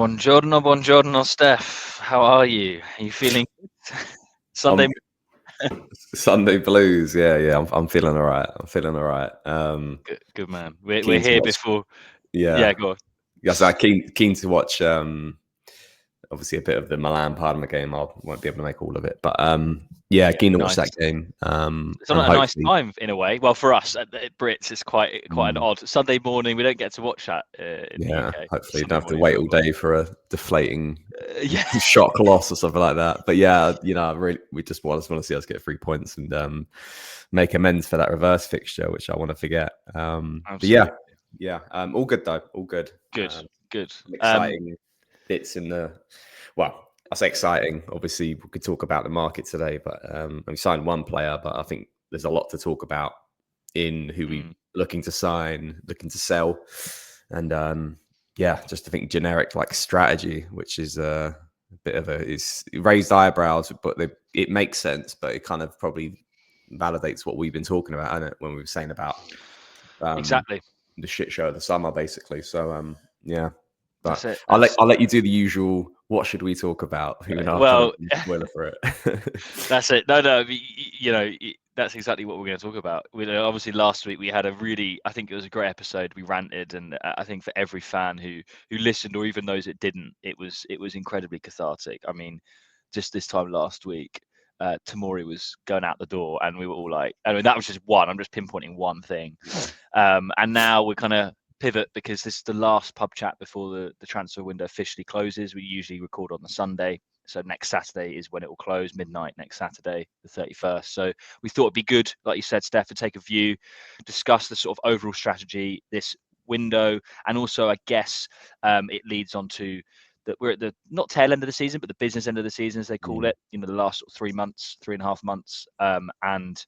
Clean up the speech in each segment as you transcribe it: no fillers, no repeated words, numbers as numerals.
Buongiorno, buongiorno, Steph. How are you? Are you feeling good? Sunday? Sunday blues. Yeah. I'm feeling all right. Good man. We're here before. Yeah. Go on. Yes, I'm keen to watch. Obviously, a bit of the Milan part of the game. I won't be able to make all of it, but keen to watch that game. It's not a nice time in a way. Well, for us at Brits, it's quite an odd Sunday morning. We don't get to watch that in the UK. Hopefully, you don't have to wait all day for a deflating shock loss or something like that. But we just want to see us get 3 points and make amends for that reverse fixture, which I want to forget. But all good though. All good. Good. Exciting bits in the. Well, I say exciting. Obviously, we could talk about the market today, but we signed one player, but I think there's a lot to talk about in who we looking to sign, looking to sell, and just I think generic like strategy, which is a bit of is raised eyebrows, but it makes sense, but it kind of probably validates what we've been talking about, isn't it, when we were saying about exactly the shit show of the summer, basically. So but that's it. I'll let you do the usual. What should we talk about? Spoiler for it. That's it. No. That's exactly what we're going to talk about. Obviously, last week we had I think it was a great episode. We ranted, and I think for every fan who listened, or even those that didn't, it was incredibly cathartic. I mean, just this time last week, Tamori was going out the door, and we were all like, I mean, that was just one. I'm just pinpointing one thing, and now we're kind of pivot because this is the last pub chat before the transfer window officially closes. We usually record on the Sunday, so next Saturday is when it will close, midnight next Saturday, the 31st. So we thought it'd be good, like you said, Steph, to take a view, discuss the sort of overall strategy this window, and also I guess it leads on to that we're at the not tail end of the season, but the business end of the season, as they call it. The last 3.5 months, and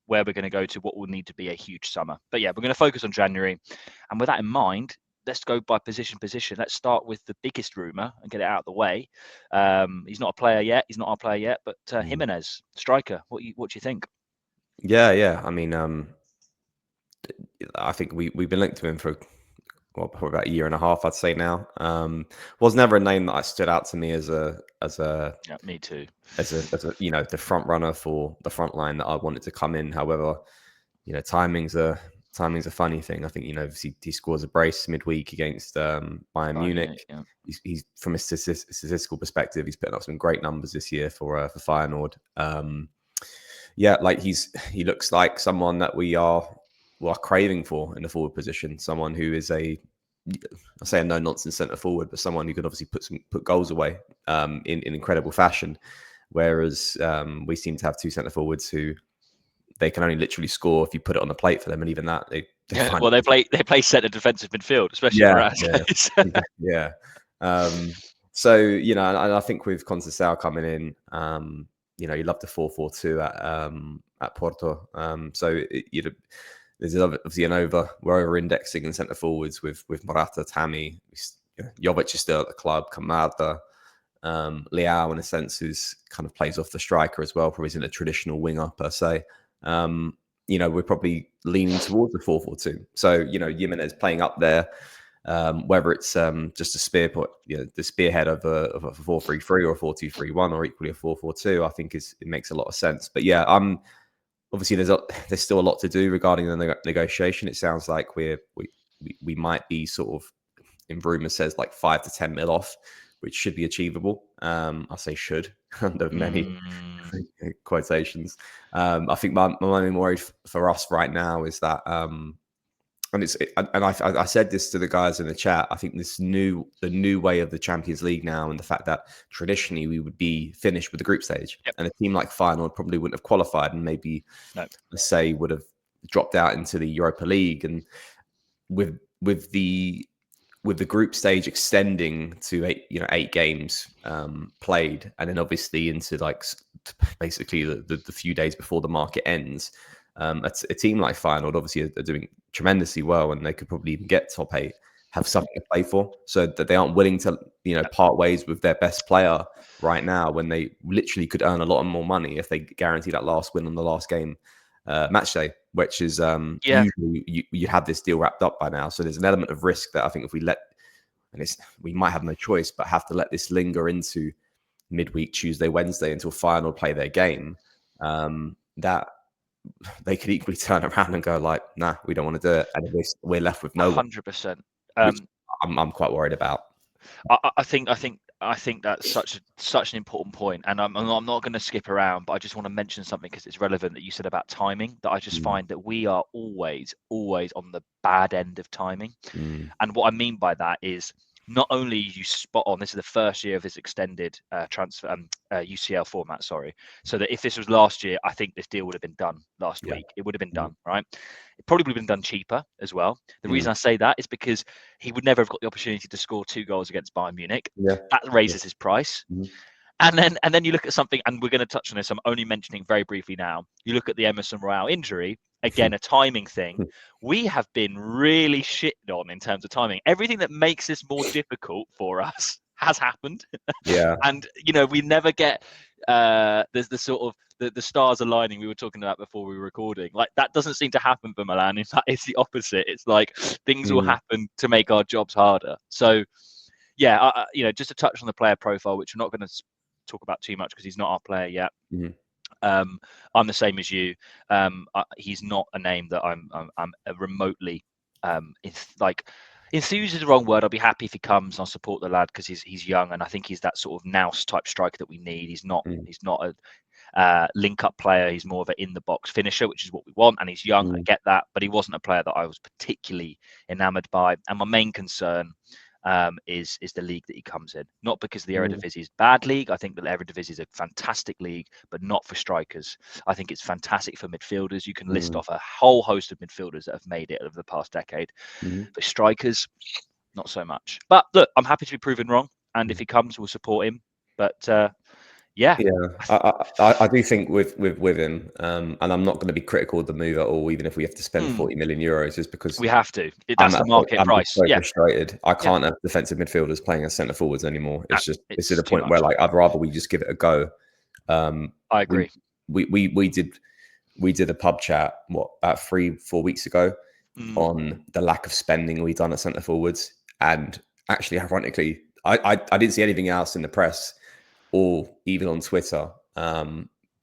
where we're going to go to what will need to be a huge summer. But we're going to focus on January. And with that in mind, let's go by position. Let's start with the biggest rumor and get it out of the way. He's not a player yet. He's not our player yet, but Jimenez, striker. What do you think? Yeah. I mean, I think we've been linked to him for probably about a year and a half, I'd say now. Was never a name that stood out to me as a me too, as a the front runner for the front line that I wanted to come in. However, timing's a funny thing. I think he scores a brace midweek against Bayern Munich. Yeah. He's from a statistical perspective, he's putting up some great numbers this year for Feyenoord. He looks like someone that we are craving for in the forward position. Someone who is I say a no-nonsense centre forward, but someone who could obviously put goals away in incredible fashion. Whereas we seem to have two centre forwards who they can only literally score if you put it on the plate for them, and even that they play centre defensive midfield, especially for us. So and I think with Conceição coming in, you love the 4-4-2 at Porto. There's obviously we're over-indexing in centre forwards with Morata, Tammy, Jovic is still at the club, Kamada, Leao in a sense who's kind of plays off the striker as well, probably isn't a traditional winger per se. We're probably leaning towards the 4-4-2. So, Jimenez playing up there, whether it's just a the spearhead of a 4-3-3 or a 4-2-3-1 or equally a 4-4-2, I think it makes a lot of sense. But obviously there's still a lot to do regarding the negotiation. It sounds like we might be sort of, in rumor says, like 5 to 10 mil off, which should be achievable. I say should under many quotations. I think my main worry for us right now is that, I said this to the guys in the chat. I think the new way of the Champions League now, and the fact that traditionally we would be finished with the group stage, and a team like Feyenoord probably wouldn't have qualified, and maybe let's say would have dropped out into the Europa League, and with the group stage extending to 8 games played, and then obviously into basically the few days before the market ends. A team like Feyenoord obviously are doing tremendously well, and they could probably even get top 8, have something to play for, so that they aren't willing to part ways with their best player right now, when they literally could earn a lot more money if they guarantee that last win on the last game match day, which is usually you have this deal wrapped up by now. So there's an element of risk that I think if we let and we might have no choice but have to let this linger into midweek Tuesday, Wednesday until final play their game. That they could equally turn around and go like, nah, we don't want to do it, and we're left with no one, 100%. which I'm quite worried about. I think that's such an important point, and I'm not going to skip around, but I just want to mention something because it's relevant that you said about timing. That I just find that we are always on the bad end of timing, and what I mean by that is not only you spot on. This is the first year of this extended transfer UCL format. Sorry, so that if this was last year, I think this deal would have been done last week. It would have been done, right? It probably would have been done cheaper as well. The reason I say that is because he would never have got the opportunity to score 2 goals against Bayern Munich. That raises his price. And then you look at something, and we're going to touch on this. I'm only mentioning very briefly now. You look at the Emerson Royale injury, again, a timing thing. We have been really shitted on in terms of timing. Everything that makes this more difficult for us has happened. And, we never get there's the sort of the stars aligning we were talking about before we were recording. Like, that doesn't seem to happen for Milan. In fact, it's the opposite. It's like things will happen to make our jobs harder. So, yeah, just to touch on the player profile, which we're not going to talk about too much because he's not our player yet. I'm the same as you. He's not a name that I'm remotely enthused is the wrong word. I'll be happy if he comes. I'll support the lad because he's young, and I think he's that sort of nous type striker that we need. He's not a link up player. He's more of an in the box finisher, which is what we want, and he's young. I get that, but he wasn't a player that I was particularly enamored by. And my main concern is the league that he comes in. Not because the Eredivisie is a bad league. I think the Eredivisie is a fantastic league, but not for strikers. I think it's fantastic for midfielders. You can list off a whole host of midfielders that have made it over the past decade. For strikers, not so much. But look, I'm happy to be proven wrong, and if he comes, we'll support him. But I do think with him, and I'm not going to be critical of the move at all, even if we have to spend 40 million euros, just because we have to. That's the market price. I'm so frustrated. I can't have defensive midfielders playing as centre forwards anymore. It's to the point where I'd rather we just give it a go. I agree. We did a pub chat about 3-4 weeks ago on the lack of spending we've done at centre forwards, and actually, ironically, I didn't see anything else in the press or even on Twitter,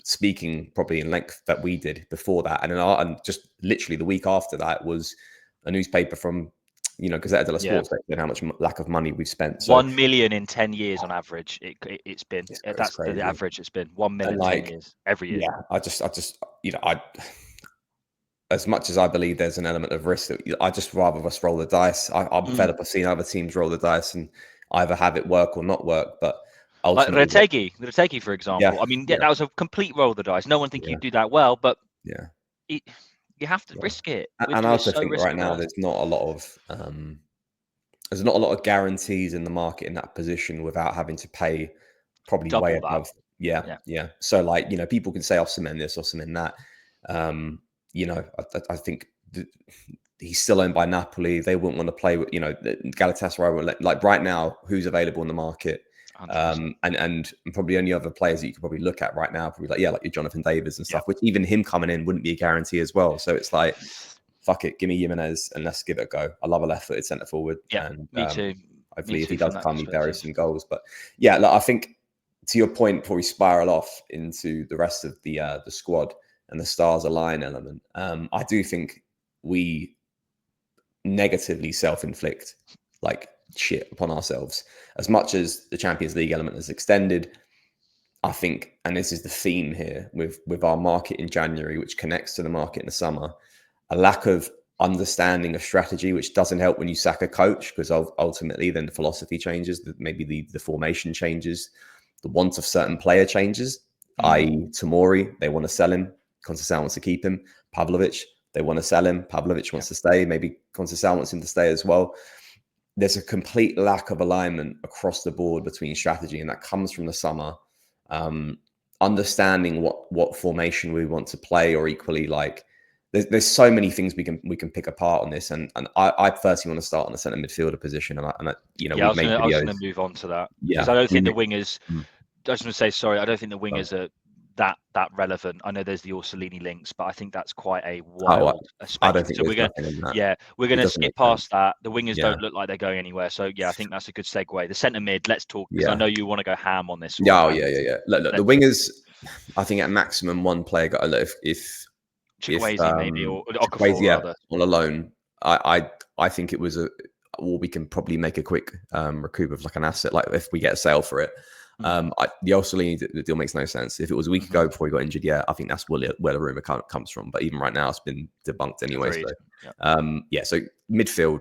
speaking probably in length that we did before that. And just literally the week after that was a newspaper from, Gazzetta dello Sport saying how much lack of money we've spent. So, 1 million in 10 years on average. It's been, that's crazy. The average it's been 1 million in 10 years every year. Yeah, I just, as much as I believe there's an element of risk, I just rather us roll the dice. I'm fed up of seeing other teams roll the dice and either have it work or not work. But like Retegi, for example. I mean, that was a complete roll of the dice. No one think you'd do that well, but you have to risk it. And I also think right now there's not a lot of guarantees in the market in that position without having to pay probably double way that. above. Yeah. So people can say Osimhen this, Osimhen that. I think he's still owned by Napoli. They wouldn't want to play with, Galatasaray. Like right now, who's available in the market? And probably only other players that you could probably look at right now, probably like your Jonathan Davids and stuff, which even him coming in wouldn't be a guarantee as well. So it's like, fuck it, give me Jimenez and let's give it a go. I love a left-footed centre forward. And me too. Hopefully, if he does come, he buries some goals. But I think to your point, before we spiral off into the rest of the squad and the stars align element, I do think we negatively self-inflict shit upon ourselves. As much as the Champions League element is extended, I think, and this is the theme here with our market in January, which connects to the market in the summer, a lack of understanding of strategy, which doesn't help when you sack a coach, because ultimately then the philosophy changes, maybe the formation changes, the want of certain player changes, i.e. Tomori, they want to sell him, Conceição wants to keep him, Pavlovic, they want to sell him, Pavlovic wants to stay, maybe Conceição wants him to stay as well. There's a complete lack of alignment across the board between strategy, and that comes from the summer. Understanding what formation we want to play, or equally there's so many things we can pick apart on this. And I personally want to start on the centre midfielder position. I was going to move on to that because I don't think the wingers. I just want to say sorry. I don't think the wingers are that relevant. I know there's the Orsolini links, but I think that's quite a Oh, wild I don't speculative. think So there's nothing in that. we're It gonna doesn't skip make sense. past that. The wingers Yeah. don't look like they're going anywhere. So yeah, I think that's a good segue. The centre mid, let's talk, because I Yeah. know you want to go ham on this one. Yeah. Oh, yeah. Look, the wingers, I think at maximum one player got a look. If Chukwueze maybe, or Chukwueze, Okafor rather. on a loan, I think it was or we can probably make a quick recoup of like an asset, like if we get a sale for it. The Orsolini deal makes no sense. If it was a week ago before he got injured, yeah, I think that's where the rumor comes from. But even right now, it's been debunked anyway. Agreed. So, so midfield,